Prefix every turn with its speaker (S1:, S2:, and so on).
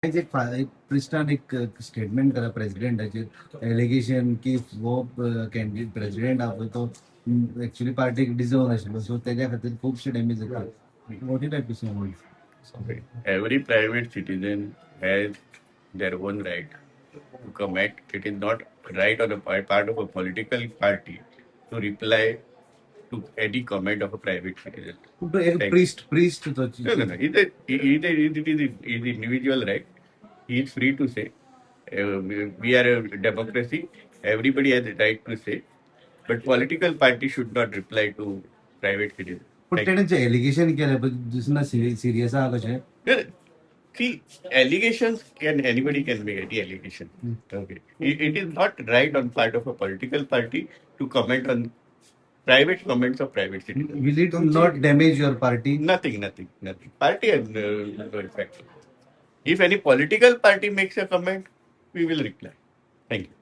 S1: एक पृष्ठान एक स्टेटमेंट करा प्रेसिडेंटाचे एलिगेशन की वो कॅन्डिडेट प्रेसिडेंट आहा तो एक्चुअली पार्टीक डिजर्व नाशिल्लो सो तेज्या खातीर खुबशे डॅमेज जाता. What did I say?
S2: Okay. Every private citizen has their own right to comment. It is not right on the part of a political party to reply to any comment of a private citizen.
S1: एक
S2: Thank you.
S1: priest तो
S2: No. It is individual right. He is free to say. We are a democracy. Everybody has the right to say. But political party should not reply to private citizens.
S1: पण
S2: Thank you.
S1: तेणें जे allegation केलें पळय दुसरें serious आहा कशें.
S2: Yeah. See, allegations anybody can make any allegation. Okay. It is not right on part of a political party to comment on private comments of private citizens.
S1: Will it not damage your party?
S2: Nothing. Party has no effect. If any political party makes a comment, we will reply. Thank you.